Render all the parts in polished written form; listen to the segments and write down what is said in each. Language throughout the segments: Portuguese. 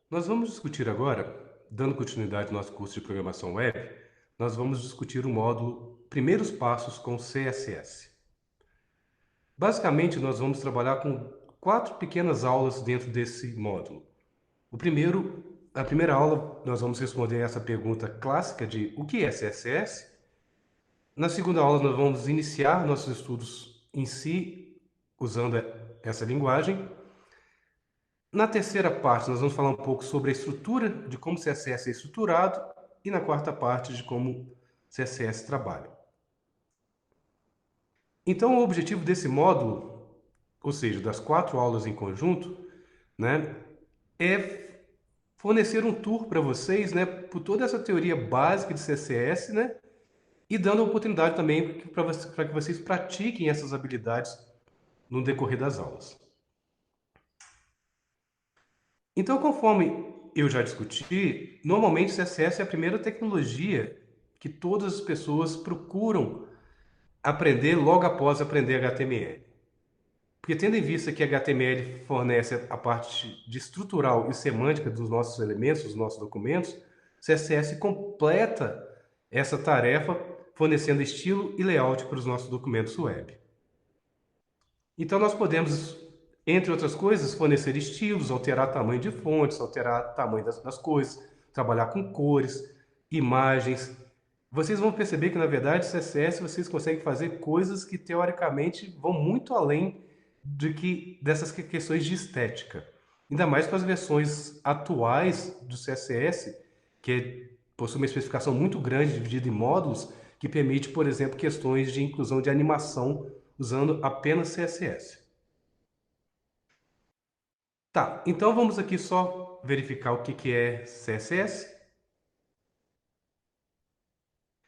Nós vamos discutir agora, dando continuidade ao nosso curso de programação web, nós vamos discutir o módulo Primeiros Passos com CSS. Basicamente, nós vamos trabalhar com 4 pequenas aulas dentro desse módulo. A primeira aula, nós vamos responder essa pergunta clássica de o que é CSS. Na segunda aula, nós vamos iniciar nossos estudos em si, usando essa linguagem. Na terceira parte, nós vamos falar um pouco sobre a estrutura, de como CSS é estruturado, e na quarta parte, de como CSS trabalha. Então, o objetivo desse módulo, ou seja, das 4 aulas em conjunto, né, é fornecer um tour para vocês, né, por toda essa teoria básica de CSS, né, e dando a oportunidade também para que vocês pratiquem essas habilidades no decorrer das aulas. Então, conforme eu já discuti, normalmente CSS é a primeira tecnologia que todas as pessoas procuram aprender logo após aprender HTML. Porque tendo em vista que HTML fornece a parte de estrutural e semântica dos nossos elementos, dos nossos documentos, CSS completa essa tarefa fornecendo estilo e layout para os nossos documentos web. Então nós podemos, entre outras coisas, fornecer estilos, alterar tamanho de fontes, alterar tamanho das coisas, trabalhar com cores, imagens. Vocês vão perceber que, na verdade, CSS vocês conseguem fazer coisas que, teoricamente, vão muito além dessas questões de estética. Ainda mais com as versões atuais do CSS, possui uma especificação muito grande, dividida em módulos, que permite, por exemplo, questões de inclusão de animação usando apenas CSS. Tá, então vamos aqui só verificar o que é CSS.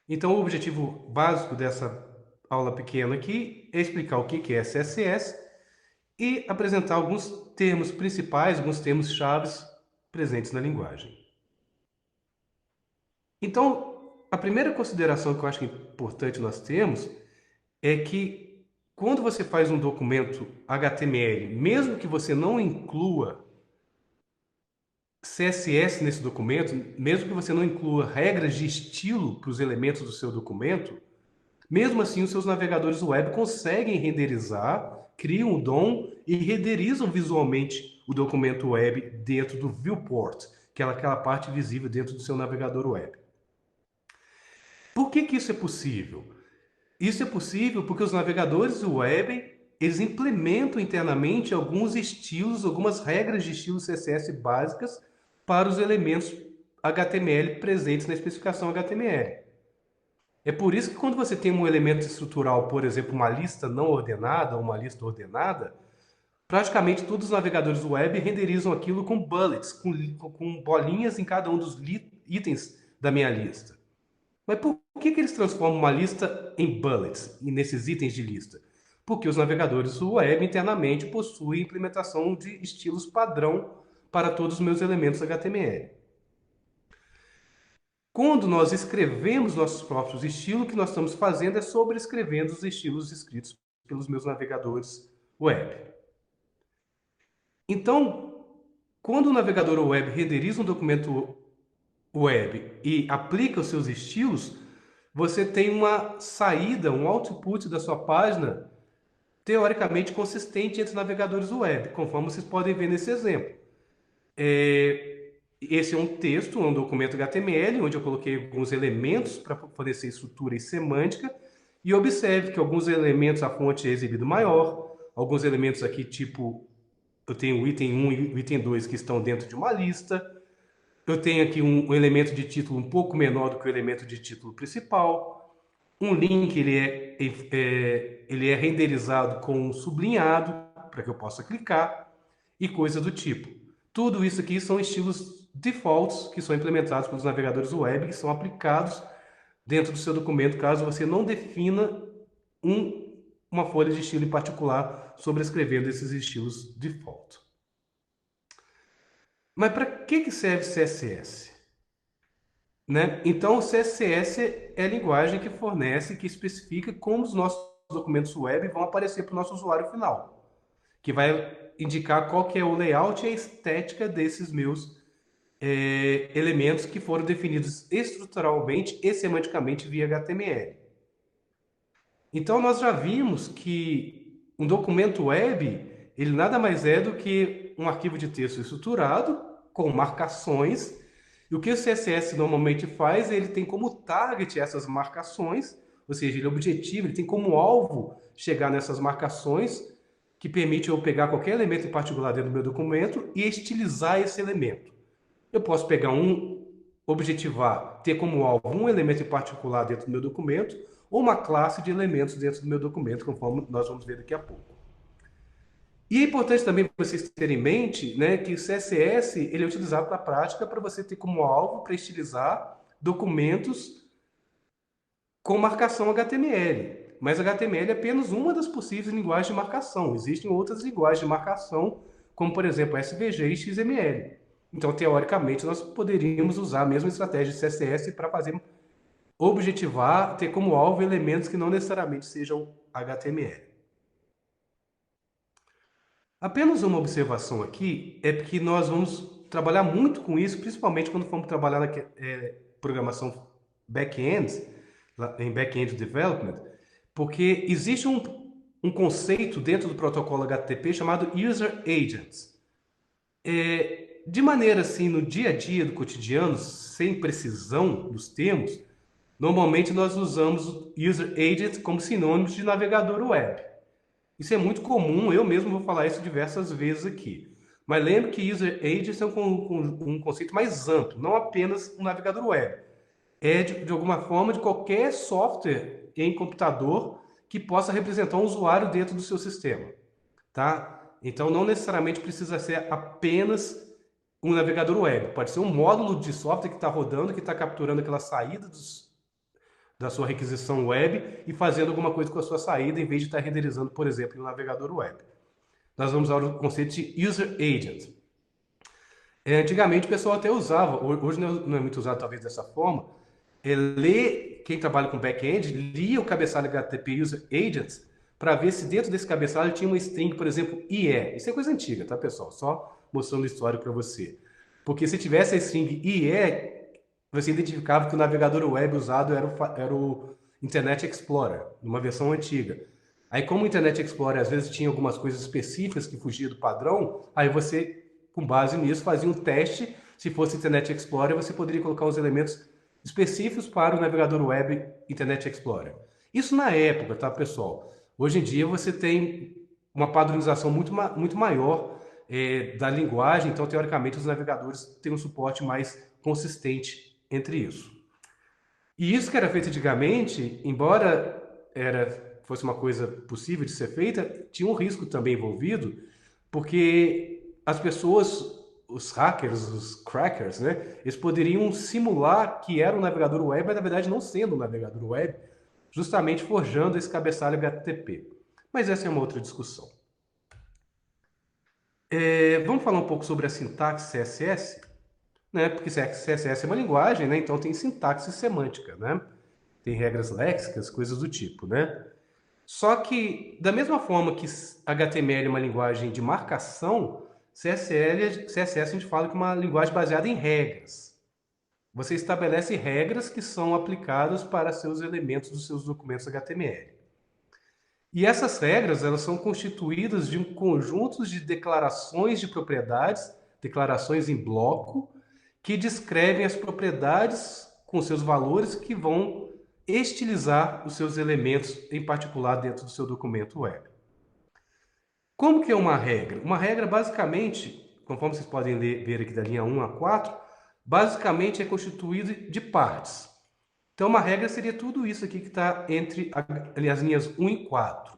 Então, o objetivo básico dessa aula pequena aqui é explicar o que é CSS e apresentar alguns termos principais, alguns termos chaves presentes na linguagem. Então, a primeira consideração que eu acho que é importante nós temos é que quando você faz um documento HTML, mesmo que você não inclua CSS nesse documento, mesmo que você não inclua regras de estilo para os elementos do seu documento, mesmo assim os seus navegadores web conseguem renderizar, criam o DOM e renderizam visualmente o documento web dentro do viewport, que é aquela parte visível dentro do seu navegador web. Por que isso é possível? Isso é possível porque os navegadores web, eles implementam internamente alguns estilos, algumas regras de estilo CSS básicas para os elementos HTML presentes na especificação HTML. É por isso que quando você tem um elemento estrutural, por exemplo, uma lista não ordenada ou uma lista ordenada, praticamente todos os navegadores web renderizam aquilo com bullets, com bolinhas em cada um dos itens da minha lista. Mas por que eles transformam uma lista em bullets, nesses itens de lista? Porque os navegadores web internamente possuem implementação de estilos padrão para todos os meus elementos HTML. Quando nós escrevemos nossos próprios estilos, o que nós estamos fazendo é sobrescrevendo os estilos escritos pelos meus navegadores web. Então, quando o navegador web renderiza um documento web e aplica os seus estilos, você tem uma saída, um output da sua página teoricamente consistente entre navegadores web, conforme vocês podem ver nesse exemplo. Esse é um texto, um documento HTML, onde eu coloquei alguns elementos para fornecer estrutura e semântica, e observe que alguns elementos a fonte é exibido maior, alguns elementos aqui, tipo, eu tenho o item 1 e o item 2 que estão dentro de uma lista, eu tenho aqui um elemento de título um pouco menor do que o elemento de título principal, um link ele é renderizado com um sublinhado, para que eu possa clicar, e coisa do tipo. Tudo isso aqui são estilos defaults que são implementados pelos navegadores web, que são aplicados dentro do seu documento, caso você não defina uma folha de estilo em particular sobrescrevendo esses estilos default. Mas para que serve CSS? Né? Então, o CSS é a linguagem que fornece, que especifica como os nossos documentos web vão aparecer para o nosso usuário final, que vai indicar qual que é o layout e a estética desses meus elementos que foram definidos estruturalmente e semanticamente via HTML. Então, nós já vimos que um documento web, ele nada mais é do que um arquivo de texto estruturado, com marcações, e o que o CSS normalmente faz, ele tem como target essas marcações, ou seja, ele é objetivo, ele tem como alvo chegar nessas marcações, que permite eu pegar qualquer elemento em particular dentro do meu documento e estilizar esse elemento. Eu posso pegar objetivar, ter como alvo um elemento em particular dentro do meu documento, ou uma classe de elementos dentro do meu documento, conforme nós vamos ver daqui a pouco. E é importante também vocês terem em mente, né, que o CSS ele é utilizado na prática para você ter como alvo para estilizar documentos com marcação HTML. Mas HTML é apenas uma das possíveis linguagens de marcação. Existem outras linguagens de marcação, como por exemplo SVG e XML. Então, teoricamente, nós poderíamos usar a mesma estratégia de CSS para fazer objetivar, ter como alvo elementos que não necessariamente sejam HTML. Apenas uma observação aqui é que nós vamos trabalhar muito com isso, principalmente quando formos trabalhar na programação back-end, em back-end development, porque existe um conceito dentro do protocolo HTTP chamado User Agents. De maneira assim, no dia a dia do cotidiano, sem precisão dos termos, normalmente nós usamos o User Agent como sinônimo de navegador web. Isso é muito comum, eu mesmo vou falar isso diversas vezes aqui. Mas lembre que User Agent é um conceito mais amplo, não apenas um navegador web. É, de alguma forma, de qualquer software em computador que possa representar um usuário dentro do seu sistema. Tá? Então, não necessariamente precisa ser apenas um navegador web. Pode ser um módulo de software que está rodando, que está capturando aquela saída da sua requisição web e fazendo alguma coisa com a sua saída, em vez de estar renderizando, por exemplo, em um navegador web. Nós vamos usar o conceito de User Agent. Antigamente o pessoal até usava, hoje não é muito usado talvez dessa forma, quem trabalha com back-end, lia o cabeçalho HTTP User Agents para ver se dentro desse cabeçalho tinha uma string, por exemplo, IE. Isso é coisa antiga, tá, pessoal? Só mostrando a história para você. Porque se tivesse a string IE, você identificava que o navegador web usado era o Internet Explorer, numa versão antiga. Aí, como o Internet Explorer às vezes tinha algumas coisas específicas que fugiam do padrão, aí você, com base nisso, fazia um teste. Se fosse Internet Explorer, você poderia colocar os elementos específicos para o navegador web Internet Explorer. Isso na época, tá, pessoal? Hoje em dia você tem uma padronização muito maior da linguagem, então, teoricamente, os navegadores têm um suporte mais consistente entre isso. E isso que era feito antigamente, embora fosse uma coisa possível de ser feita, tinha um risco também envolvido, porque as pessoas, os hackers, os crackers, né, eles poderiam simular que era um navegador web, mas na verdade não sendo um navegador web, justamente forjando esse cabeçalho HTTP. Mas essa é uma outra discussão. Vamos falar um pouco sobre a sintaxe CSS? Né? Porque CSS é uma linguagem, né? Então tem sintaxe semântica, né? Tem regras léxicas, coisas do tipo, né? Só que, da mesma forma que HTML é uma linguagem de marcação, CSS a gente fala que é uma linguagem baseada em regras. Você estabelece regras que são aplicadas para seus elementos dos seus documentos HTML. E essas regras, elas são constituídas de um conjunto de declarações de propriedades, declarações em bloco, que descrevem as propriedades com seus valores que vão estilizar os seus elementos, em particular dentro do seu documento web. Como que é uma regra? Uma regra, basicamente, conforme vocês podem ver aqui da linha 1 a 4, basicamente é constituída de partes. Então, uma regra seria tudo isso aqui que está entre as linhas 1 e 4.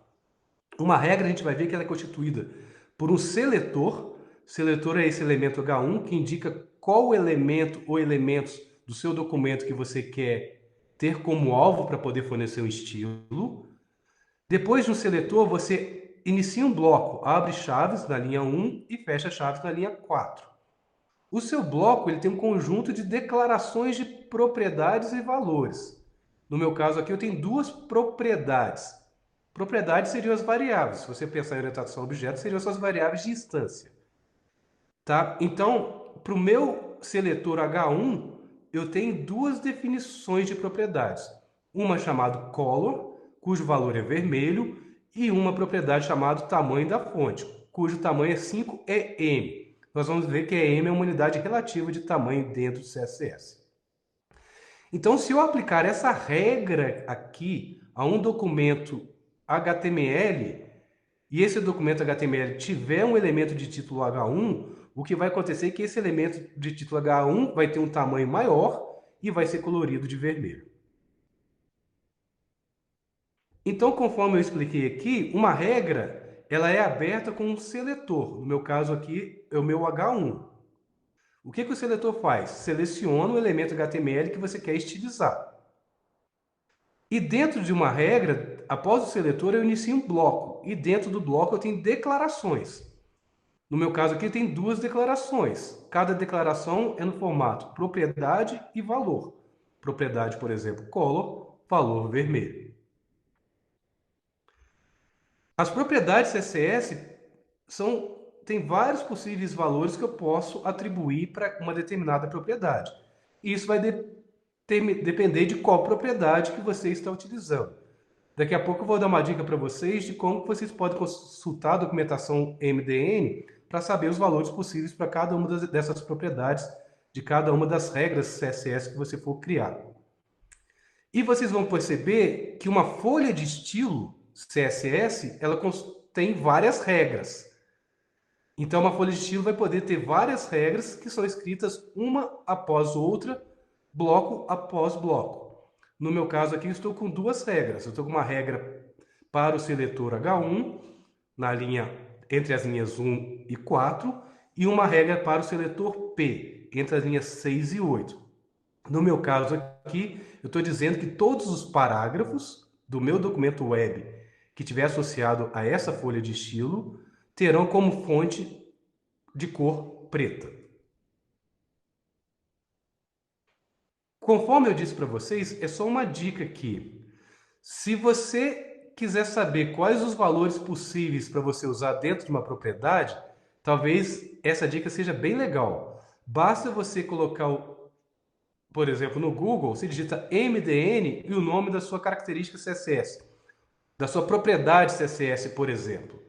Uma regra, a gente vai ver que ela é constituída por um seletor. Seletor é esse elemento H1 que indica qual elemento ou elementos do seu documento que você quer ter como alvo para poder fornecer um estilo. Depois de um seletor, você inicia um bloco, abre chaves na linha 1 e fecha chaves na linha 4. O seu bloco ele tem um conjunto de declarações de propriedades e valores. No meu caso aqui, eu tenho duas propriedades. Propriedades seriam as variáveis. Se você pensar em orientação a objetos, seriam essas variáveis de instância. Tá? Então, para o meu seletor H1, eu tenho duas definições de propriedades. Uma chamada color, cujo valor é vermelho, e uma propriedade chamada tamanho da fonte, cujo tamanho é 5EM. Nós vamos ver que EM é uma unidade relativa de tamanho dentro do CSS. Então, se eu aplicar essa regra aqui a um documento HTML, e esse documento HTML tiver um elemento de título H1, o que vai acontecer é que esse elemento de título H1 vai ter um tamanho maior e vai ser colorido de vermelho. Então, conforme eu expliquei aqui, uma regra ela é aberta com um seletor. No meu caso aqui é o meu H1. O que o seletor faz? Seleciona o elemento HTML que você quer estilizar. E dentro de uma regra, após o seletor, eu inicio um bloco. E dentro do bloco eu tenho declarações. No meu caso aqui, tem duas declarações. Cada declaração é no formato propriedade e valor. Propriedade, por exemplo, color, valor vermelho. As propriedades CSS têm vários possíveis valores que eu posso atribuir para uma determinada propriedade. E isso vai depender de qual propriedade que você está utilizando. Daqui a pouco eu vou dar uma dica para vocês de como vocês podem consultar a documentação MDN para saber os valores possíveis para cada uma dessas propriedades, de cada uma das regras CSS que você for criar. E vocês vão perceber que uma folha de estilo CSS, ela tem várias regras. Então, uma folha de estilo vai poder ter várias regras que são escritas uma após outra, bloco após bloco. No meu caso aqui, eu estou com duas regras. Eu estou com uma regra para o seletor H1, na linha entre as linhas 1 e 4, e uma regra para o seletor P, entre as linhas 6 e 8. No meu caso aqui, eu estou dizendo que todos os parágrafos do meu documento web que tiver associado a essa folha de estilo terão como fonte de cor preta. Conforme eu disse para vocês, é só uma dica aqui. Se você quiser saber quais os valores possíveis para você usar dentro de uma propriedade, talvez essa dica seja bem legal. Basta você colocar, por exemplo, no Google, você digita MDN e o nome da sua característica CSS, da sua propriedade CSS, por exemplo.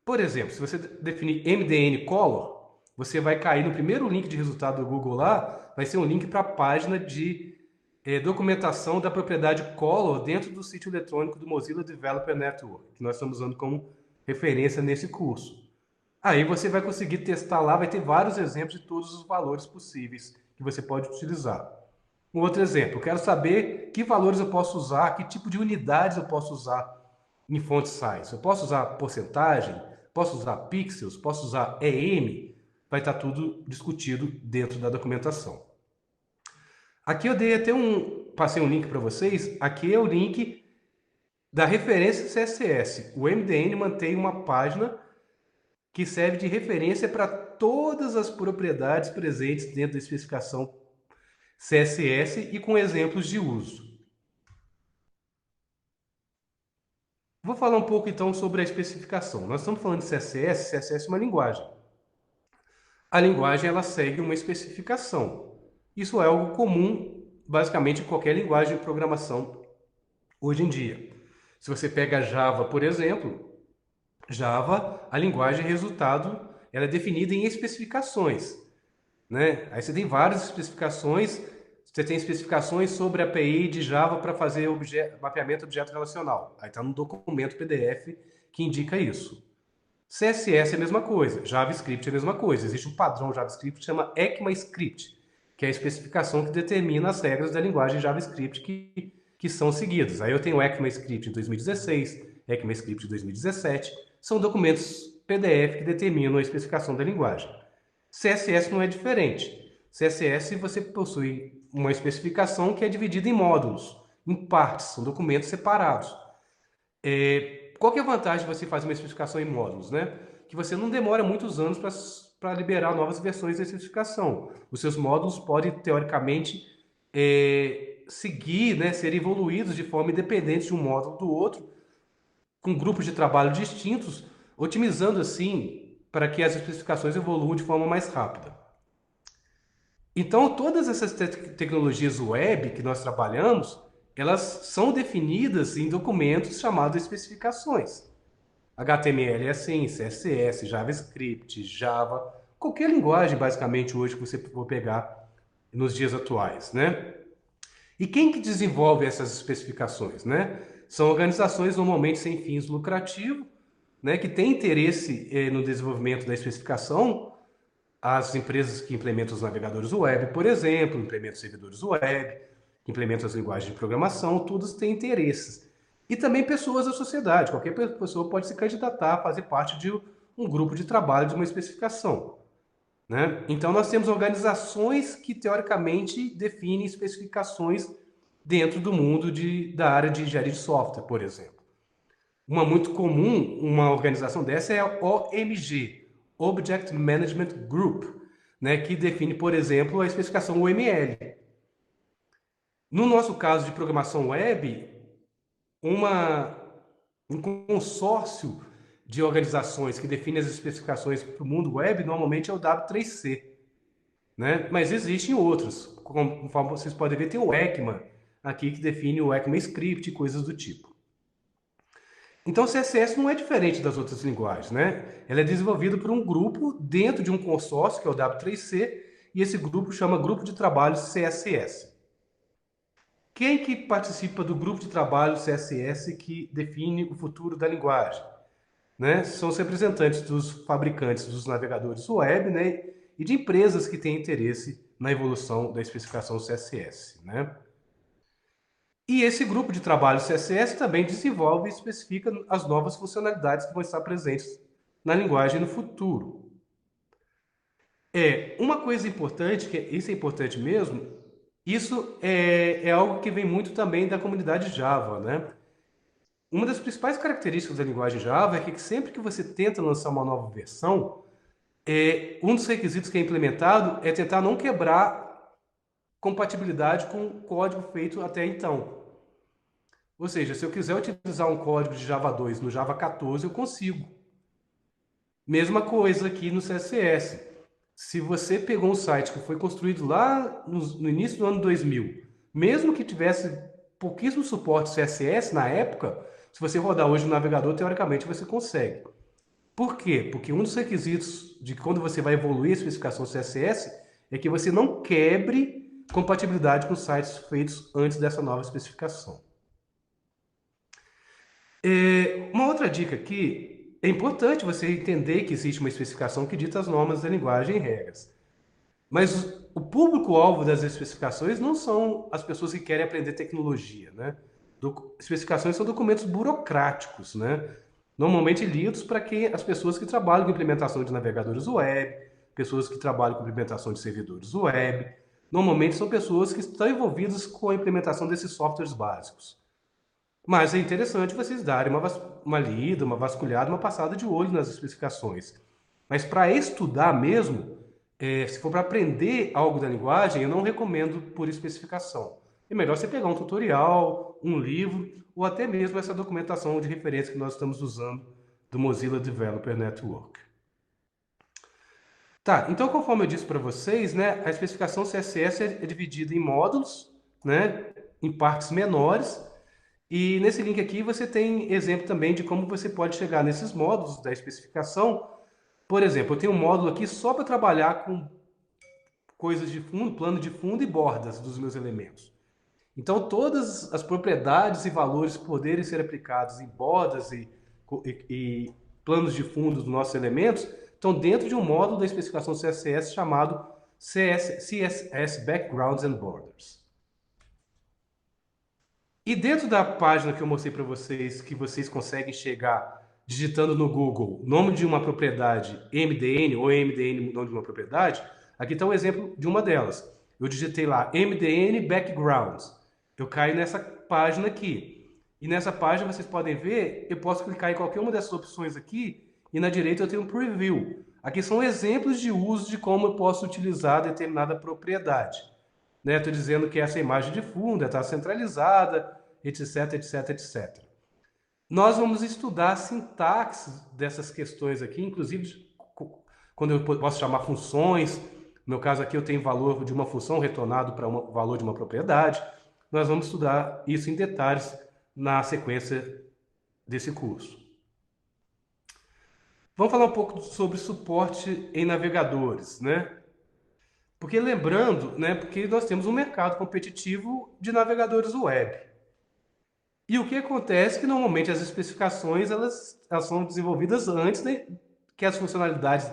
Por exemplo, se você definir MDN Color, você vai cair no primeiro link de resultado do Google lá, vai ser um link para a página de documentação da propriedade Color dentro do sítio eletrônico do Mozilla Developer Network, que nós estamos usando como referência nesse curso. Aí você vai conseguir testar lá, vai ter vários exemplos de todos os valores possíveis que você pode utilizar. Um outro exemplo, eu quero saber que valores eu posso usar, que tipo de unidades eu posso usar em font size. Eu posso usar porcentagem, posso usar pixels, posso usar EM, vai estar tudo discutido dentro da documentação. Aqui eu passei um link para vocês, aqui é o link da referência CSS. O MDN mantém uma página que serve de referência para todas as propriedades presentes dentro da especificação CSS e com exemplos de uso. Vou falar um pouco então sobre a especificação. Nós estamos falando de CSS, CSS é uma linguagem. A linguagem ela segue uma especificação. Isso é algo comum, basicamente, em qualquer linguagem de programação hoje em dia. Se você pega Java, por exemplo, Java, a linguagem resultado, ela é definida em especificações, né? Aí você tem várias especificações. Você tem especificações sobre a API de Java para fazer mapeamento objeto relacional. Aí está no documento PDF que indica isso. CSS é a mesma coisa, JavaScript é a mesma coisa. Existe um padrão JavaScript que chama ECMAScript, que é a especificação que determina as regras da linguagem JavaScript que são seguidas. Aí eu tenho ECMAScript de 2016, ECMAScript de 2017. São documentos PDF que determinam a especificação da linguagem. CSS não é diferente. CSS você possui uma especificação que é dividida em módulos, em partes, são documentos separados. Qual que é a vantagem de você fazer uma especificação em módulos, né? Que você não demora muitos anos para liberar novas versões da especificação. Os seus módulos podem, teoricamente, seguir, né, ser evoluídos de forma independente de um módulo do outro, com grupos de trabalho distintos, otimizando assim para que as especificações evoluam de forma mais rápida. Então, todas essas tecnologias web que nós trabalhamos, elas são definidas em documentos chamados especificações. HTML é assim, CSS, JavaScript, Java, qualquer linguagem basicamente hoje que você for pegar nos dias atuais, né? E quem que desenvolve essas especificações, né? São organizações normalmente sem fins lucrativos, né, que têm interesse no desenvolvimento da especificação. As empresas que implementam os navegadores web, por exemplo, implementam os servidores web, implementam as linguagens de programação, todos têm interesses. E também pessoas da sociedade. Qualquer pessoa pode se candidatar a fazer parte de um grupo de trabalho de uma especificação, né? Então, nós temos organizações que, teoricamente, definem especificações dentro do mundo da área de engenharia de software, por exemplo. Uma muito comum, uma organização dessa é a OMG, Object Management Group, né, que define, por exemplo, a especificação UML. No nosso caso de programação web, uma, um consórcio de organizações que define as especificações para o mundo web normalmente é o W3C, né? Mas existem outros, conforme vocês podem ver, tem o ECMA aqui que define o ECMAScript e coisas do tipo. Então, o CSS não é diferente das outras linguagens, né? Ela é desenvolvida por um grupo dentro de um consórcio, que é o W3C, e esse grupo chama Grupo de Trabalho CSS. Quem que participa do grupo de trabalho CSS que define o futuro da linguagem? Né? São os representantes dos fabricantes dos navegadores web, né? E de empresas que têm interesse na evolução da especificação CSS, né? E esse grupo de trabalho CSS também desenvolve e especifica as novas funcionalidades que vão estar presentes na linguagem no futuro. Uma coisa importante, isso é importante mesmo, isso é algo que vem muito também da comunidade Java, né? Uma das principais características da linguagem Java é que sempre que você tenta lançar uma nova versão, um dos requisitos que é implementado é tentar não quebrar compatibilidade com o código feito até então. Ou seja, se eu quiser utilizar um código de Java 2 no Java 14, eu consigo. Mesma coisa aqui no CSS. Se você pegou um site que foi construído lá no início do ano 2000, mesmo que tivesse pouquíssimo suporte CSS na época, se você rodar hoje no navegador, teoricamente você consegue. Por quê? Porque um dos requisitos de quando você vai evoluir a especificação CSS é que você não quebre compatibilidade com sites feitos antes dessa nova especificação. Uma outra dica aqui, é importante você entender que existe uma especificação que dita as normas da linguagem e regras. Mas o público-alvo das especificações não são as pessoas que querem aprender tecnologia, né? Especificações são documentos burocráticos, né? Normalmente lidos para as pessoas que trabalham com implementação de navegadores web, pessoas que trabalham com implementação de servidores web. Normalmente são pessoas que estão envolvidas com a implementação desses softwares básicos. Mas é interessante vocês darem uma lida, uma vasculhada, uma passada de olho nas especificações. Mas para estudar mesmo, se for para aprender algo da linguagem, eu não recomendo por especificação. É melhor você pegar um tutorial, um livro, ou até mesmo essa documentação de referência que nós estamos usando do Mozilla Developer Network. Tá, então conforme eu disse para vocês, né, a especificação CSS é dividida em módulos, né, em partes menores. E nesse link aqui você tem exemplo também de como você pode chegar nesses módulos da especificação. Por exemplo, eu tenho um módulo aqui só para trabalhar com coisas de fundo, plano de fundo e bordas dos meus elementos. Então, todas as propriedades e valores poderem ser aplicados em bordas e planos de fundo dos nossos elementos estão dentro de um módulo da especificação CSS chamado CSS Backgrounds and Borders. E dentro da página que eu mostrei para vocês, que vocês conseguem chegar digitando no Google nome de uma propriedade MDN ou MDN nome de uma propriedade, aqui está um exemplo de uma delas. Eu digitei lá MDN Backgrounds. Eu caio nessa página aqui. E nessa página vocês podem ver, eu posso clicar em qualquer uma dessas opções aqui e na direita eu tenho um preview. Aqui são exemplos de uso de como eu posso utilizar determinada propriedade. Estou dizendo que essa imagem de fundo está centralizada, etc, etc, etc. Nós vamos estudar a sintaxe dessas questões aqui, inclusive quando eu posso chamar funções, No meu caso aqui eu tenho valor de uma função retornado para o valor de uma propriedade. Nós vamos estudar isso em detalhes na sequência desse curso. Vamos falar um pouco sobre suporte em navegadores, né? Porque lembrando, né, porque nós temos um mercado competitivo de navegadores web. E o que acontece é que normalmente as especificações elas são desenvolvidas antes, né, que as funcionalidades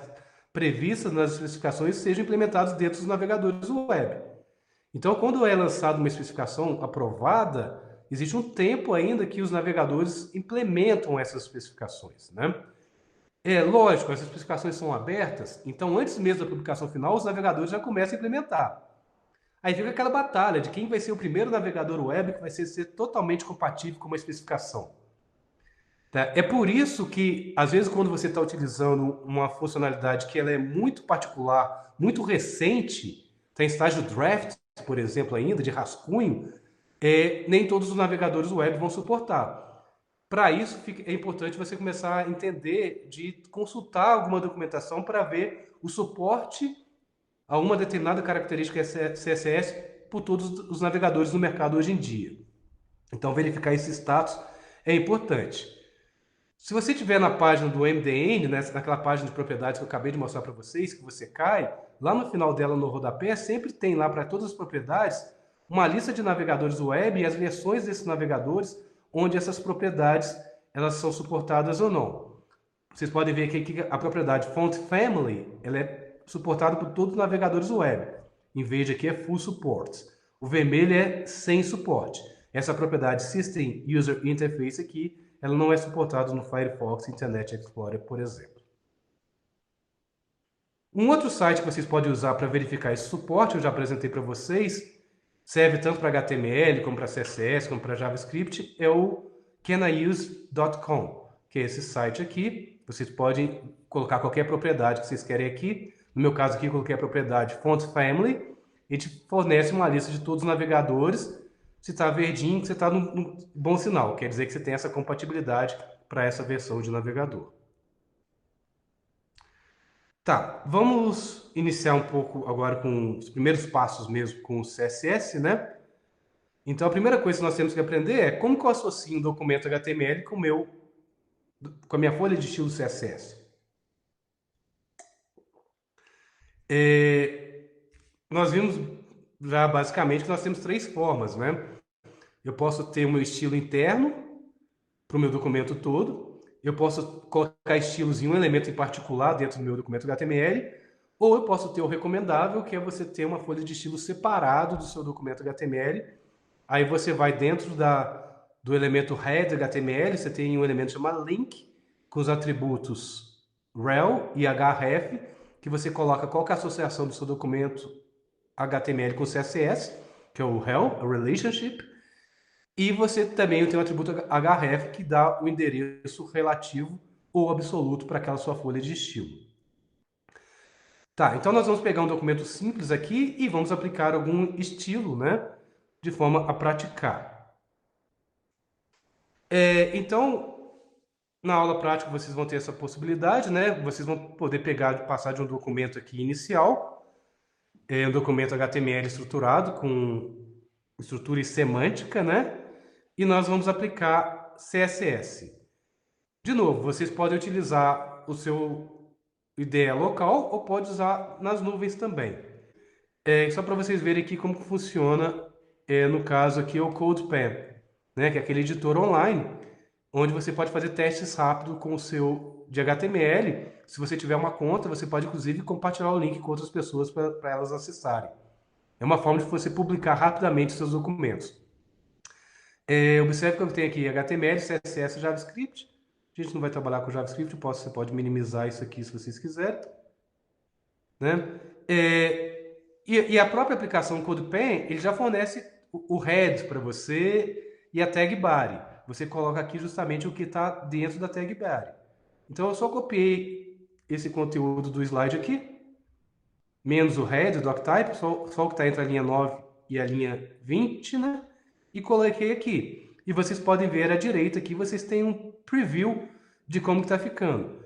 previstas nas especificações sejam implementadas dentro dos navegadores web. Então, quando é lançada uma especificação aprovada, existe um tempo ainda que os navegadores implementam essas especificações, né? É lógico, as especificações são abertas, então antes mesmo da publicação final, os navegadores já começam a implementar. Aí fica aquela batalha de quem vai ser o primeiro navegador web que vai ser totalmente compatível com uma especificação. Tá? É por isso que, às vezes, quando você está utilizando uma funcionalidade que ela é muito particular, muito recente, está em estágio draft, por exemplo, ainda, de rascunho, nem todos os navegadores web vão suportar. Para isso, é importante você começar a entender de consultar alguma documentação para ver o suporte a uma determinada característica CSS por todos os navegadores no mercado hoje em dia. Então, verificar esse status é importante. Se você estiver na página do MDN, né, naquela página de propriedades que eu acabei de mostrar para vocês, que você cai, lá no final dela, no rodapé, sempre tem lá para todas as propriedades uma lista de navegadores web e as versões desses navegadores, onde essas propriedades elas são suportadas ou não. Vocês podem ver aqui que a propriedade Font Family ela é suportada por todos os navegadores web. Em verde aqui é Full Support. O vermelho é sem suporte. Essa propriedade System User Interface aqui, ela não é suportada no Firefox Internet Explorer, por exemplo. Um outro site que vocês podem usar para verificar esse suporte, eu já apresentei para vocês, serve tanto para HTML, como para CSS, como para JavaScript, é o caniuse.com, que é esse site aqui. Vocês podem colocar qualquer propriedade que vocês querem aqui. No meu caso aqui, eu coloquei a propriedade Font Family. E te fornece uma lista de todos os navegadores. Se está verdinho, você está no bom sinal. Quer dizer que você tem essa compatibilidade para essa versão de navegador. Tá, vamos iniciar um pouco agora com os primeiros passos mesmo com o CSS, né? Então, a primeira coisa que nós temos que aprender é como que eu associo um documento HTML com a minha folha de estilo CSS. Nós vimos já basicamente que nós temos três formas, né? Eu posso ter o meu estilo interno para o meu documento todo, eu posso colocar estilos em um elemento em particular dentro do meu documento HTML, ou eu posso ter o recomendável, que é você ter uma folha de estilo separado do seu documento HTML. Aí você vai dentro do elemento head HTML, você tem um elemento chamado link, com os atributos rel e href, que você coloca qual que é a associação do seu documento HTML com CSS, que é o rel, a relationship, e você também tem o atributo href, que dá o endereço relativo ou absoluto para aquela sua folha de estilo. Tá, então nós vamos pegar um documento simples aqui e vamos aplicar algum estilo, né, de forma a praticar. Então, na aula prática vocês vão ter essa possibilidade, né? Vocês vão poder passar de um documento aqui inicial, um documento HTML estruturado com estrutura e semântica, né? E nós vamos aplicar CSS. De novo, vocês podem utilizar o seu IDE local ou pode usar nas nuvens também. Só para vocês verem aqui como funciona, no caso aqui, o CodePen, né? Que é aquele editor online, onde você pode fazer testes rápidos com o seu de HTML. Se você tiver uma conta, você pode inclusive compartilhar o link com outras pessoas para elas acessarem. É uma forma de você publicar rapidamente seus documentos. Observe que eu tenho aqui HTML, CSS, JavaScript. A gente não vai trabalhar com JavaScript, você pode minimizar isso aqui se vocês quiserem. Né? E a própria aplicação CodePen, ele já fornece o head para você e a tag body. Você coloca aqui justamente o que está dentro da tag body. Então eu só copiei esse conteúdo do slide aqui, menos o head, o doctype, só o que está entre a linha 9 e a linha 20, né? E coloquei aqui. E vocês podem ver à direita aqui, vocês têm um preview de como está ficando.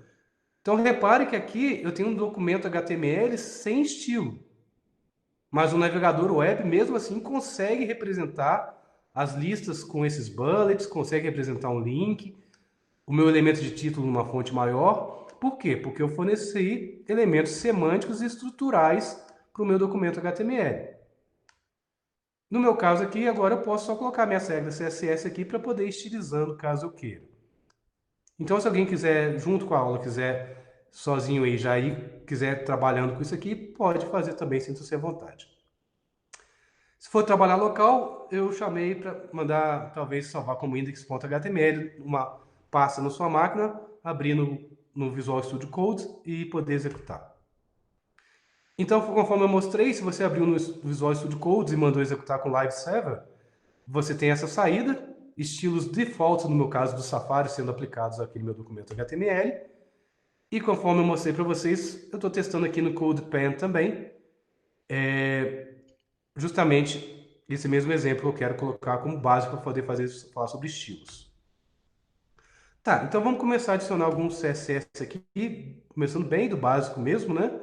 Então repare que aqui eu tenho um documento HTML sem estilo. Mas o navegador web, mesmo assim, consegue representar as listas com esses bullets, consegue representar um link, o meu elemento de título numa fonte maior. Por quê? Porque eu forneci elementos semânticos e estruturais para o meu documento HTML. No meu caso aqui, agora eu posso só colocar minhas regras CSS aqui para poder ir estilizando caso eu queira. Então, se alguém quiser, junto com a aula, quiser sozinho aí já ir, quiser trabalhando com isso aqui, pode fazer também, sinta-se à vontade. Se for trabalhar local, eu chamei para mandar, talvez, salvar como index.html, uma pasta na sua máquina, abrir no Visual Studio Code e poder executar. Então, conforme eu mostrei, se você abriu no Visual Studio Code e mandou executar com Live Server, você tem essa saída, estilos default, no meu caso do Safari, sendo aplicados aqui no meu documento HTML. E conforme eu mostrei para vocês, eu estou testando aqui no CodePen também. Justamente esse mesmo exemplo eu quero colocar como base para poder falar sobre estilos. Tá, então vamos começar a adicionar alguns CSS aqui, começando bem do básico mesmo, né?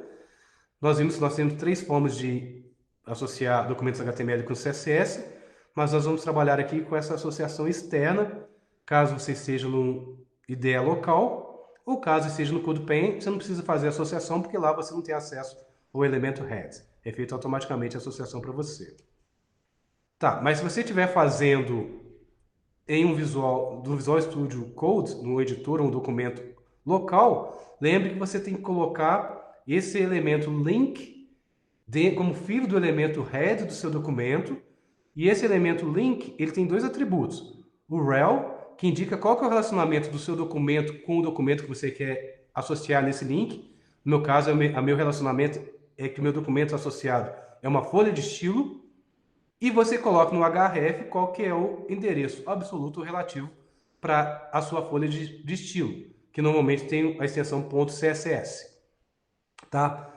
Nós vimos que nós temos três formas de associar documentos HTML com CSS, mas nós vamos trabalhar aqui com essa associação externa, caso você esteja no IDE local, ou caso esteja no CodePen, você não precisa fazer a associação, porque lá você não tem acesso ao elemento head. É feito automaticamente a associação para você. Tá, mas se você estiver fazendo em um visual, do Visual Studio Code, no editor ou um documento local, lembre que você tem que colocar esse elemento link como filho do elemento head do seu documento, e esse elemento link, ele tem dois atributos. O rel, que indica qual que é o relacionamento do seu documento com o documento que você quer associar nesse link. No meu caso, o meu relacionamento é que o meu documento associado é uma folha de estilo, e você coloca no href qual que é o endereço absoluto relativo para a sua folha de estilo, que normalmente tem a extensão .css, tá?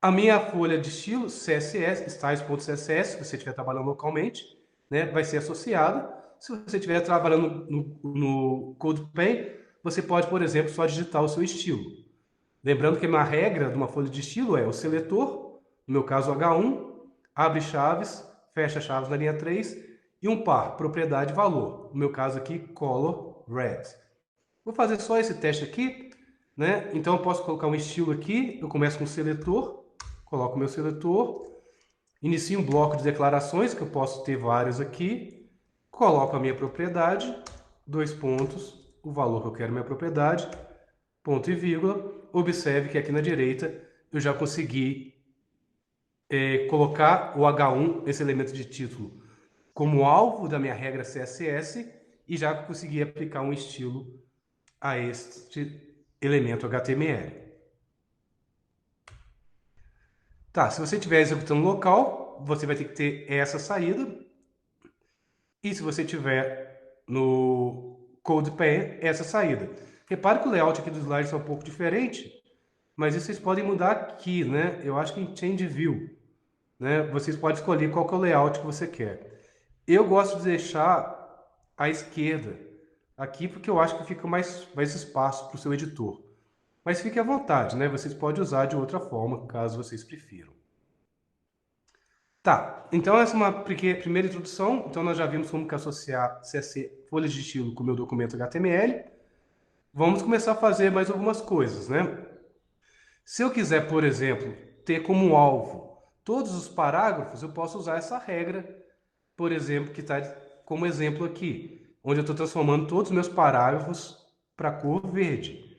A minha folha de estilo CSS, styles.css, se você estiver trabalhando localmente, né, vai ser associada. Se você estiver trabalhando no CodePen, você pode, por exemplo, só digitar o seu estilo. Lembrando que uma regra de uma folha de estilo é o seletor, no meu caso H1, abre chaves, fecha chaves na linha 3, e um par, propriedade valor. No meu caso aqui, color red. Vou fazer só esse teste aqui, né? Então eu posso colocar um estilo aqui, eu começo com o seletor, coloco o meu seletor, inicio um bloco de declarações, que eu posso ter vários aqui, coloco a minha propriedade, dois pontos, o valor que eu quero minha propriedade, ponto e vírgula. Observe que aqui na direita eu já consegui colocar o H1, esse elemento de título, como alvo da minha regra CSS e já consegui aplicar um estilo a este elemento HTML. Tá, se você estiver executando local, você vai ter que ter essa saída. E se você tiver no CodePen, essa saída. Repare que o layout aqui dos slides é um pouco diferente, mas isso vocês podem mudar aqui, né? Eu acho que em Change View, né? Vocês podem escolher qual que é o layout que você quer. Eu gosto de deixar à esquerda aqui, porque eu acho que fica mais espaço para o seu editor. Mas fique à vontade, né? Vocês podem usar de outra forma, caso vocês prefiram. Tá, então essa é uma primeira introdução. Então nós já vimos como que associar CSS, folhas de estilo com o meu documento HTML. Vamos começar a fazer mais algumas coisas, né? Se eu quiser, por exemplo, ter como alvo todos os parágrafos, eu posso usar essa regra, por exemplo, que está como exemplo aqui, onde eu estou transformando todos os meus parágrafos para a cor verde.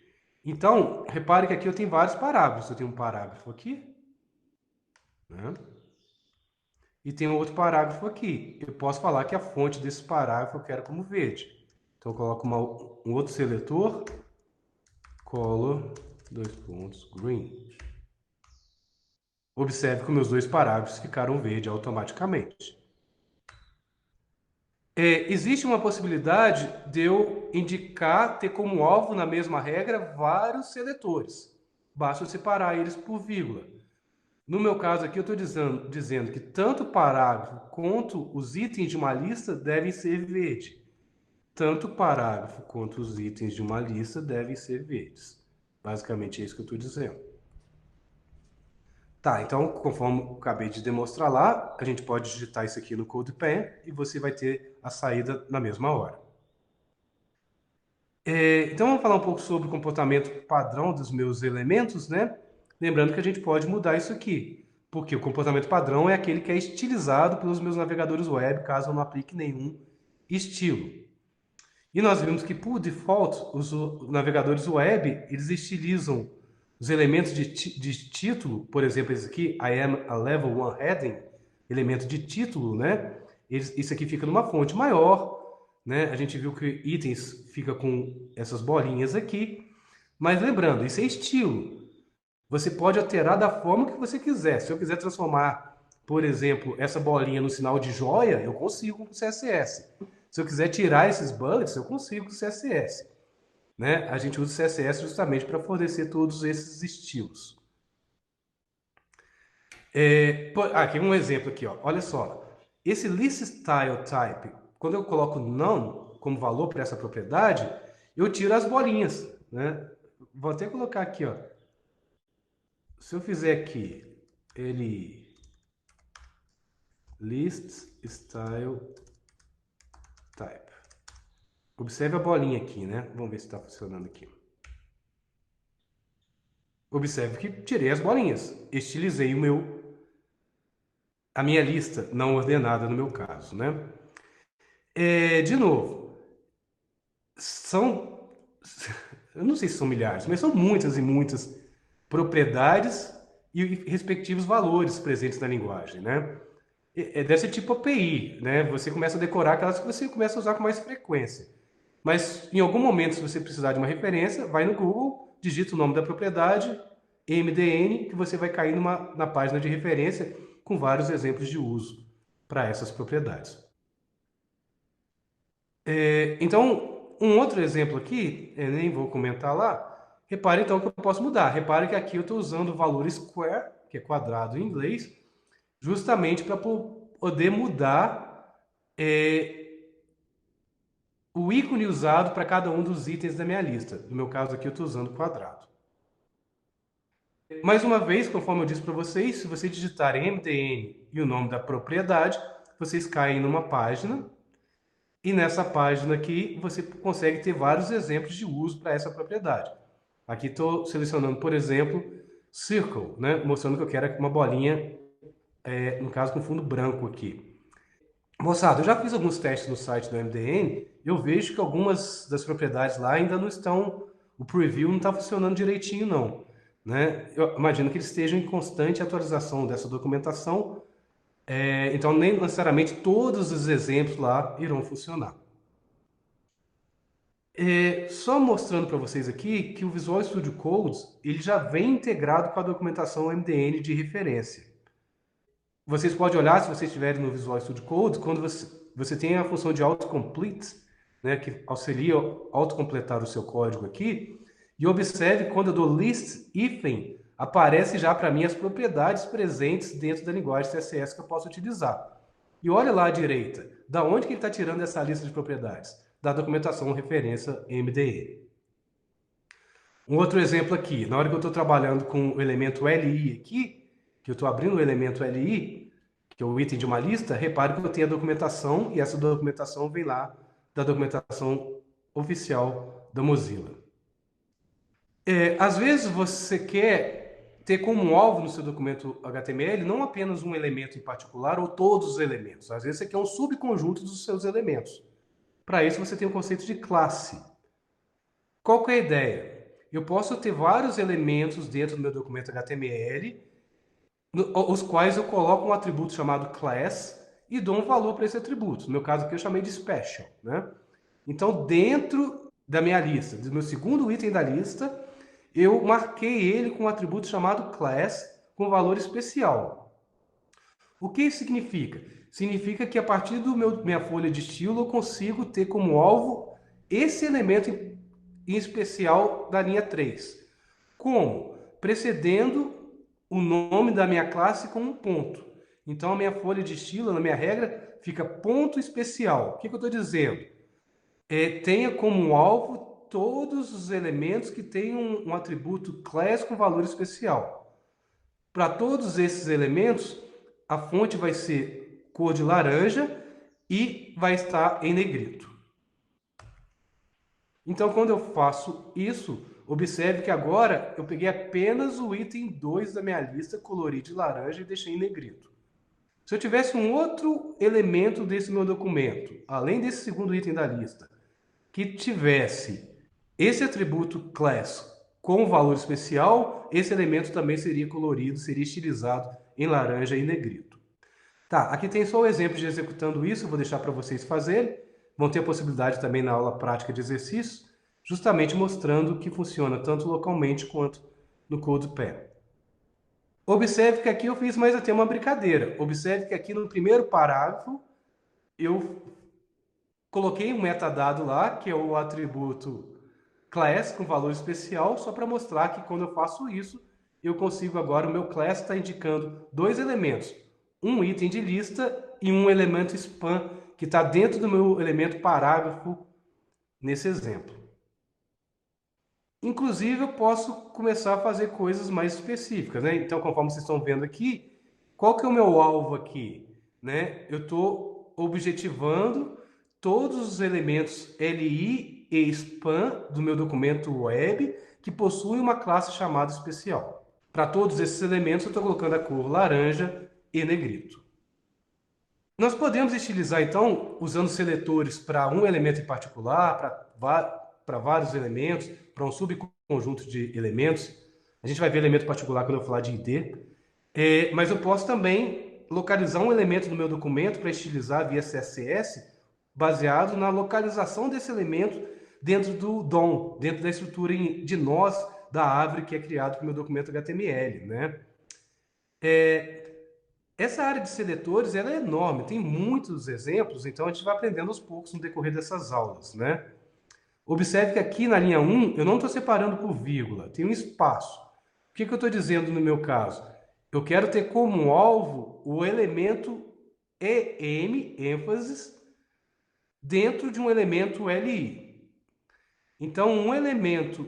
Então, repare que aqui eu tenho vários parágrafos. Eu tenho um parágrafo aqui, né? E tem um outro parágrafo aqui. Eu posso falar que a fonte desse parágrafo eu quero como verde. Então, eu coloco um outro seletor, color, dois pontos, green. Observe que meus dois parágrafos ficaram verde automaticamente. Existe uma possibilidade de eu indicar, ter como alvo na mesma regra vários seletores. Basta eu separar eles por vírgula. No meu caso aqui, eu estou dizendo que tanto o parágrafo quanto os itens de uma lista devem ser verde. Tanto o parágrafo quanto os itens de uma lista devem ser verdes. Basicamente é isso que eu estou dizendo. Tá, então, conforme eu acabei de demonstrar lá, a gente pode digitar isso aqui no CodePen e você vai ter a saída na mesma hora. Então, vamos falar um pouco sobre o comportamento padrão dos meus elementos, né? Lembrando que a gente pode mudar isso aqui, porque o comportamento padrão é aquele que é estilizado pelos meus navegadores web, caso eu não aplique nenhum estilo. E nós vimos que, por default, os navegadores web, eles estilizam os elementos de título, por exemplo, esse aqui, I am a level 1 heading, elemento de título, né? Isso aqui fica numa fonte maior, né? A gente viu que itens fica com essas bolinhas aqui, mas lembrando, isso é estilo. Você pode alterar da forma que você quiser. Se eu quiser transformar, por exemplo, essa bolinha no sinal de joia, eu consigo com o CSS. Se eu quiser tirar esses bullets, eu consigo com o CSS. Né? A gente usa o CSS justamente para fornecer todos esses estilos. Aqui um exemplo aqui, ó. Olha só. Esse listStyleType, quando eu coloco none como valor para essa propriedade, eu tiro as bolinhas, né? Vou até colocar aqui, ó. Se eu fizer aqui, ele listStyleType. Observe a bolinha aqui, né? Vamos ver se está funcionando aqui. Observe que tirei as bolinhas, estilizei a minha lista não ordenada no meu caso, né? De novo, são, eu não sei se são milhares, mas são muitas e muitas propriedades e respectivos valores presentes na linguagem, né? Deve ser tipo API, né? Você começa a decorar aquelas que você começa a usar com mais frequência. Mas em algum momento, se você precisar de uma referência, vai no Google, digita o nome da propriedade, MDN, que você vai cair na página de referência com vários exemplos de uso para essas propriedades. Então, um outro exemplo aqui, eu nem vou comentar lá, repare então que eu posso mudar. Repare que aqui eu estou usando o valor square, que é quadrado em inglês, justamente para poder mudar o ícone usado para cada um dos itens da minha lista. No meu caso aqui eu estou usando quadrado. Mais uma vez, conforme eu disse para vocês, se vocês digitarem MDN e o nome da propriedade, vocês caem numa página e nessa página aqui você consegue ter vários exemplos de uso para essa propriedade. Aqui estou selecionando, por exemplo, circle, né? Mostrando que eu quero uma bolinha, no caso com fundo branco aqui. Moçada, eu já fiz alguns testes no site do MDN e eu vejo que algumas das propriedades lá ainda não estão, o preview não está funcionando direitinho não. Né? Eu imagino que eles estejam em constante atualização dessa documentação, então nem necessariamente todos os exemplos lá irão funcionar. Só mostrando para vocês aqui que o Visual Studio Code ele já vem integrado com a documentação MDN de referência. Vocês podem olhar, se vocês estiverem no Visual Studio Code, quando você tem a função de autocomplete, né, que auxilia a autocompletar o seu código aqui, e observe quando eu dou list hífen, aparece já para mim as propriedades presentes dentro da linguagem CSS que eu posso utilizar. E olha lá à direita, da onde que ele está tirando essa lista de propriedades? Da documentação referência MDE. Um outro exemplo aqui, na hora que eu estou trabalhando com o elemento LI aqui, que eu estou abrindo o elemento LI, que é o item de uma lista, repare que eu tenho a documentação e essa documentação vem lá da documentação oficial da Mozilla. Às vezes você quer ter como alvo no seu documento HTML não apenas um elemento em particular ou todos os elementos. Às vezes você quer um subconjunto dos seus elementos. Para isso você tem o conceito de classe. Qual que é a ideia? Eu posso ter vários elementos dentro do meu documento HTML, os quais eu coloco um atributo chamado class e dou um valor para esse atributo. No meu caso aqui eu chamei de special, né? Então, dentro da minha lista, do meu segundo item da lista, eu marquei ele com um atributo chamado class com valor especial. O que isso significa? Significa que a partir do minha folha de estilo eu consigo ter como alvo esse elemento em especial da linha 3. Como? Precedendo o nome da minha classe com um ponto. Então, a minha folha de estilo, na minha regra, fica ponto especial. O que eu estou dizendo? Tenha como alvo todos os elementos que tenham um atributo class com valor especial. Para todos esses elementos, a fonte vai ser cor de laranja e vai estar em negrito. Então, quando eu faço isso, observe que agora eu peguei apenas o item 2 da minha lista, colori de laranja e deixei em negrito. Se eu tivesse um outro elemento desse meu documento, além desse segundo item da lista, que tivesse esse atributo class com valor especial, esse elemento também seria colorido, seria estilizado em laranja e negrito. Tá, aqui tem só o exemplo de executando isso, eu vou deixar para vocês fazerem. Vão ter a possibilidade também na aula prática de exercícios, justamente mostrando que funciona tanto localmente quanto no CodePen. Observe que aqui eu fiz mais até uma brincadeira. Observe que aqui no primeiro parágrafo eu coloquei um metadado lá, que é o atributo class com valor especial, só para mostrar que quando eu faço isso, eu consigo agora, o meu class está indicando dois elementos, um item de lista e um elemento span, que está dentro do meu elemento parágrafo nesse exemplo. Inclusive, eu posso começar a fazer coisas mais específicas, né? Então, conforme vocês estão vendo aqui, qual que é o meu alvo aqui? Né? Eu estou objetivando todos os elementos LI e span do meu documento web que possuem uma classe chamada especial. Para todos esses elementos, eu estou colocando a cor laranja e negrito. Nós podemos estilizar, então, usando seletores para um elemento em particular, para vários elementos, para um subconjunto de elementos. A gente vai ver elemento particular quando eu falar de ID. Mas eu posso também localizar um elemento no meu documento para estilizar via CSS, baseado na localização desse elemento dentro do DOM, dentro da estrutura de nós da árvore que é criado para o meu documento HTML, né? Essa área de seletores ela é enorme, tem muitos exemplos, então a gente vai aprendendo aos poucos no decorrer dessas aulas, né? Observe que aqui na linha 1 eu não estou separando por vírgula, tem um espaço. O que eu estou dizendo no meu caso? Eu quero ter como alvo o elemento EM, ênfases, dentro de um elemento LI. Então, um elemento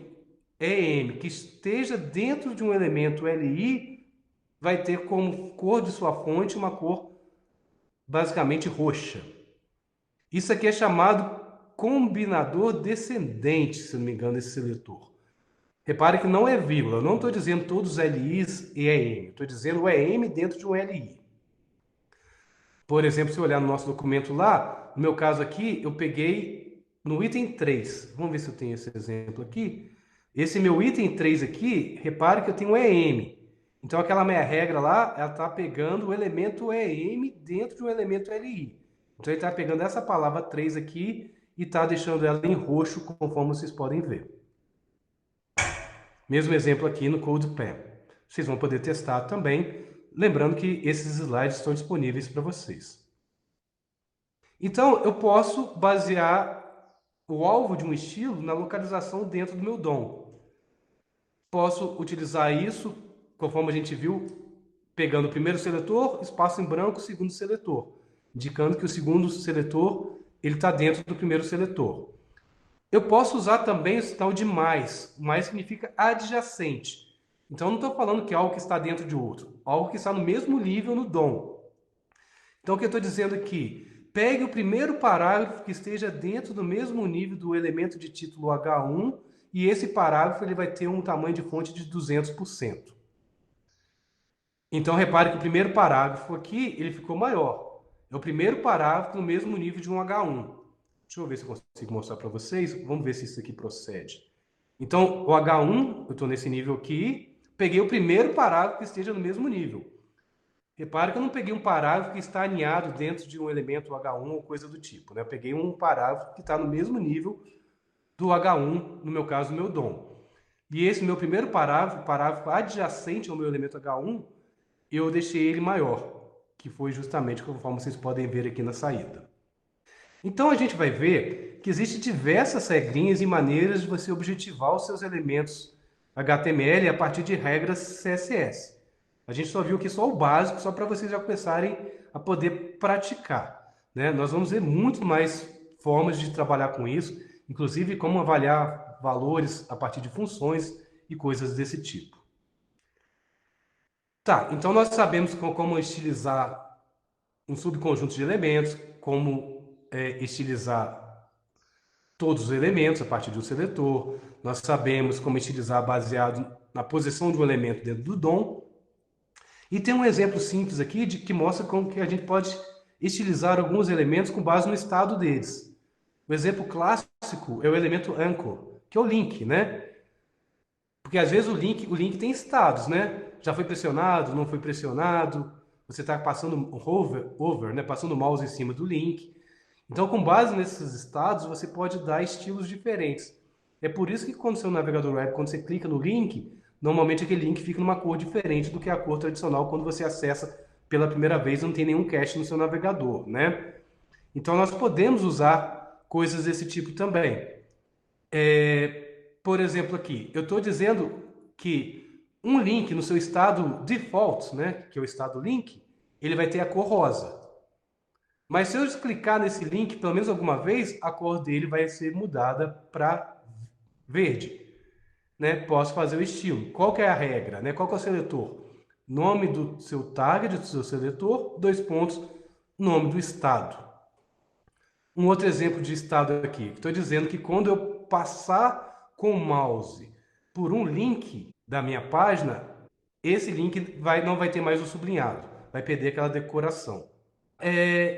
EM que esteja dentro de um elemento LI vai ter como cor de sua fonte uma cor basicamente roxa. Isso aqui é chamado combinador descendente, se não me engano, esse seletor. Repare que não é vírgula, eu não estou dizendo todos os LIs e EM, estou dizendo o EM dentro de um LI. Por exemplo, se eu olhar no nosso documento lá, no meu caso aqui, eu peguei no item 3. Vamos ver se eu tenho esse exemplo aqui. Esse meu item 3 aqui, repare que eu tenho um EM. Então, aquela minha regra lá, ela está pegando o elemento EM dentro de um elemento LI. Então, ele está pegando essa palavra 3 aqui e está deixando ela em roxo, conforme vocês podem ver. Mesmo exemplo aqui no CodePen. Vocês vão poder testar também, lembrando que esses slides estão disponíveis para vocês. Então, eu posso basear o alvo de um estilo na localização dentro do meu DOM. Posso utilizar isso, conforme a gente viu, pegando o primeiro seletor, espaço em branco, segundo seletor, indicando que o segundo seletor ele está dentro do primeiro seletor. Eu posso usar também o tal de mais. Mais significa adjacente. Então, eu não estou falando que é algo que está dentro de outro. Algo que está no mesmo nível no DOM. Então, o que eu estou dizendo aqui? Pegue o primeiro parágrafo que esteja dentro do mesmo nível do elemento de título H1 e esse parágrafo ele vai ter um tamanho de fonte de 200%. Então, repare que o primeiro parágrafo aqui ele ficou maior. É o primeiro parágrafo no mesmo nível de um H1. Deixa eu ver se eu consigo mostrar para vocês. Vamos ver se isso aqui procede. Então, o H1, eu estou nesse nível aqui, peguei o primeiro parágrafo que esteja no mesmo nível. Repare que eu não peguei um parágrafo que está aninhado dentro de um elemento H1 ou coisa do tipo, né? Eu peguei um parágrafo que está no mesmo nível do H1, no meu caso, o meu DOM. E esse meu primeiro parágrafo, parágrafo adjacente ao meu elemento H1, eu deixei ele maior, que foi justamente conforme vocês podem ver aqui na saída. Então a gente vai ver que existem diversas regrinhas e maneiras de você objetivar os seus elementos HTML a partir de regras CSS. A gente só viu aqui só o básico, só para vocês já começarem a poder praticar, né? Nós vamos ver muito mais formas de trabalhar com isso, inclusive como avaliar valores a partir de funções e coisas desse tipo. Tá, então nós sabemos como estilizar um subconjunto de elementos, como estilizar todos os elementos a partir de um seletor. Nós sabemos como estilizar baseado na posição de um elemento dentro do DOM. E tem um exemplo simples aqui que mostra como que a gente pode estilizar alguns elementos com base no estado deles. O exemplo clássico é o elemento anchor, que é o link, né? Porque às vezes o link tem estados, né? Já foi pressionado, não foi pressionado. Você está passando over, né? Passando o mouse em cima do link. Então, com base nesses estados, você pode dar estilos diferentes. É por isso que quando seu navegador web, quando você clica no link, normalmente aquele link fica numa cor diferente do que a cor tradicional quando você acessa pela primeira vez e não tem nenhum cache no seu navegador, né? Então, nós podemos usar coisas desse tipo também. Por exemplo, aqui, eu estou dizendo que um link no seu estado default, né, que é o estado link, ele vai ter a cor rosa. Mas se eu clicar nesse link pelo menos alguma vez, a cor dele vai ser mudada para verde. Né? Posso fazer o estilo. Qual que é a regra? Né? Qual que é o seletor? Nome do seu target, do seu seletor, dois pontos, nome do estado. Um outro exemplo de estado aqui. Estou dizendo que quando eu passar com o mouse por um link da minha página, esse link não vai ter mais o sublinhado, vai perder aquela decoração.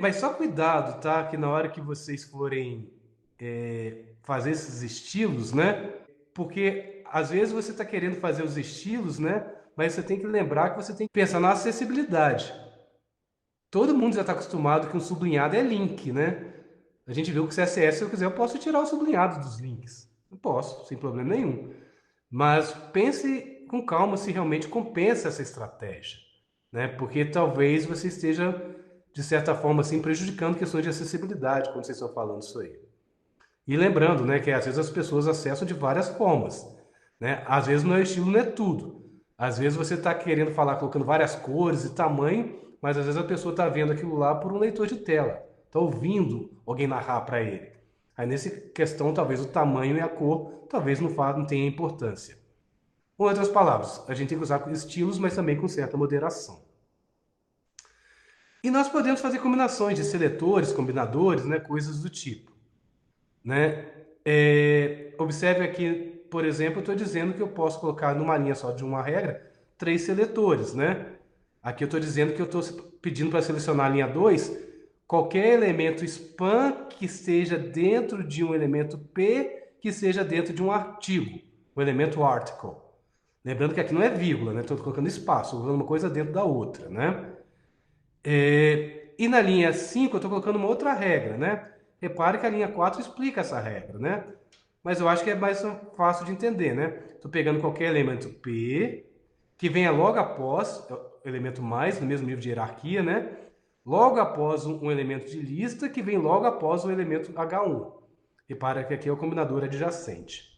Mas só cuidado, tá? Que na hora que vocês forem fazer esses estilos, né? Porque às vezes você está querendo fazer os estilos, né? Mas você tem que lembrar que você tem que pensar na acessibilidade. Todo mundo já está acostumado que um sublinhado é link, né? A gente viu que o CSS, se eu quiser, eu posso tirar o sublinhado dos links. Eu posso, sem problema nenhum. Mas pense com calma se realmente compensa essa estratégia, né? Porque talvez você esteja, de certa forma, assim, prejudicando questões de acessibilidade quando vocês estão falando isso aí. E lembrando, né, que às vezes as pessoas acessam de várias formas, né? Às vezes não é estilo, não é tudo. Às vezes você está querendo falar colocando várias cores e tamanho, mas às vezes a pessoa está vendo aquilo lá por um leitor de tela, está ouvindo alguém narrar para ele. Aí nessa questão, talvez o tamanho e a cor, talvez não tenha importância. Com outras palavras, a gente tem que usar com estilos, mas também com certa moderação. E nós podemos fazer combinações de seletores, combinadores, né, coisas do tipo, né? Observe aqui, por exemplo, eu estou dizendo que eu posso colocar numa linha só de uma regra, 3 seletores, né? Aqui eu estou dizendo que eu estou pedindo para selecionar a linha 2 qualquer elemento span que esteja dentro de um elemento P que seja dentro de um artigo, o elemento article. Lembrando que aqui não é vírgula, né? Estou colocando espaço, estou colocando uma coisa dentro da outra, né? E na linha 5 eu estou colocando uma outra regra, né? Repare que a linha 4 explica essa regra, né? Mas eu acho que é mais fácil de entender, né? Estou pegando qualquer elemento P, que venha logo após, o elemento mais, no mesmo nível de hierarquia, né? Logo após um elemento de lista, que vem logo após o elemento H1. Repara que aqui é o combinador adjacente.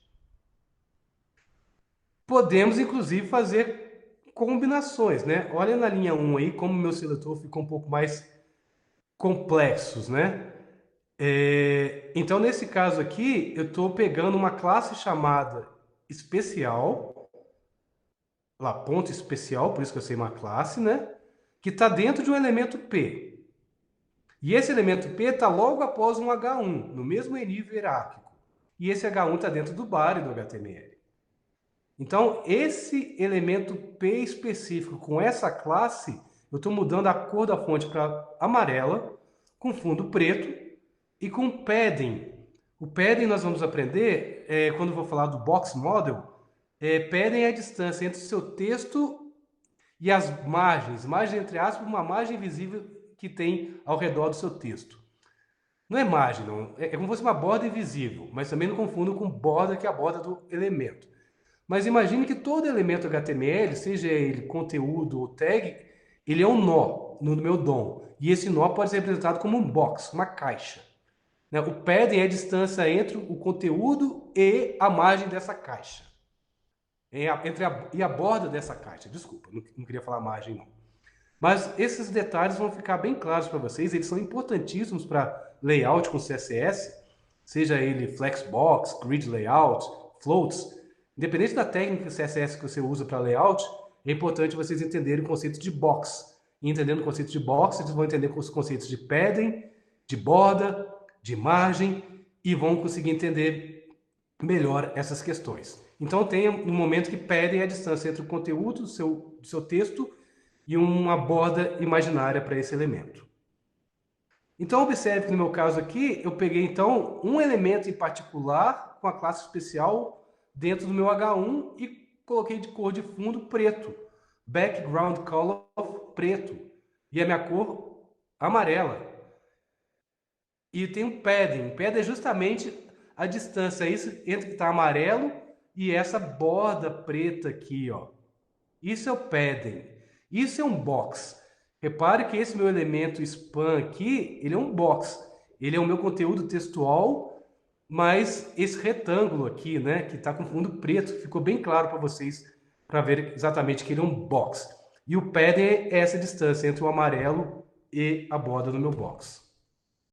Podemos, inclusive, fazer combinações, né? Olha na linha 1 aí como o meu seletor ficou um pouco mais complexos, né? Então, nesse caso aqui, eu estou pegando uma classe chamada especial, lá, ponto especial, por isso que eu sei uma classe, né? Que está dentro de um elemento P. E esse elemento P está logo após um H1, no mesmo nível hierárquico. E esse H1 está dentro do body do HTML. Então, esse elemento P específico com essa classe, eu estou mudando a cor da fonte para amarela, com fundo preto e com padding. O padding nós vamos aprender quando eu vou falar do box model. Padding é a distância entre o seu texto e as margens. Margem entre aspas, uma margem visível que tem ao redor do seu texto. Não é margem, não. É como se fosse uma borda invisível, mas também não confunda com borda, que é a borda do elemento. Mas imagine que todo elemento HTML, seja ele conteúdo ou tag, ele é um nó no meu DOM. E esse nó pode ser representado como um box, uma caixa. Né? O padding é a distância entre o conteúdo e a margem dessa caixa. E a borda dessa caixa. Desculpa, não queria falar margem, não. Mas esses detalhes vão ficar bem claros para vocês. Eles são importantíssimos para layout com CSS, seja ele Flexbox, Grid Layout, Floats. Independente da técnica CSS que você usa para layout, é importante vocês entenderem o conceito de box. E entendendo o conceito de box, vocês vão entender os conceitos de padding, de borda, de margem e vão conseguir entender melhor essas questões. Então, tem um momento que padding é a distância entre o conteúdo do seu texto e uma borda imaginária para esse elemento. Então, observe que no meu caso aqui, eu peguei então um elemento em particular com a classe especial dentro do meu H1 e coloquei de cor de fundo preto. Background color preto. E a minha cor amarela. E tem um padding. Padding é justamente a distância isso entre que está amarelo e essa borda preta aqui, ó. Isso é o padding. Isso é um box. Repare que esse meu elemento span aqui, ele é um box. Ele é o meu conteúdo textual, mas esse retângulo aqui, né, que está com fundo preto, ficou bem claro para vocês, para ver exatamente que ele é um box. E o padding é essa distância entre o amarelo e a borda do meu box.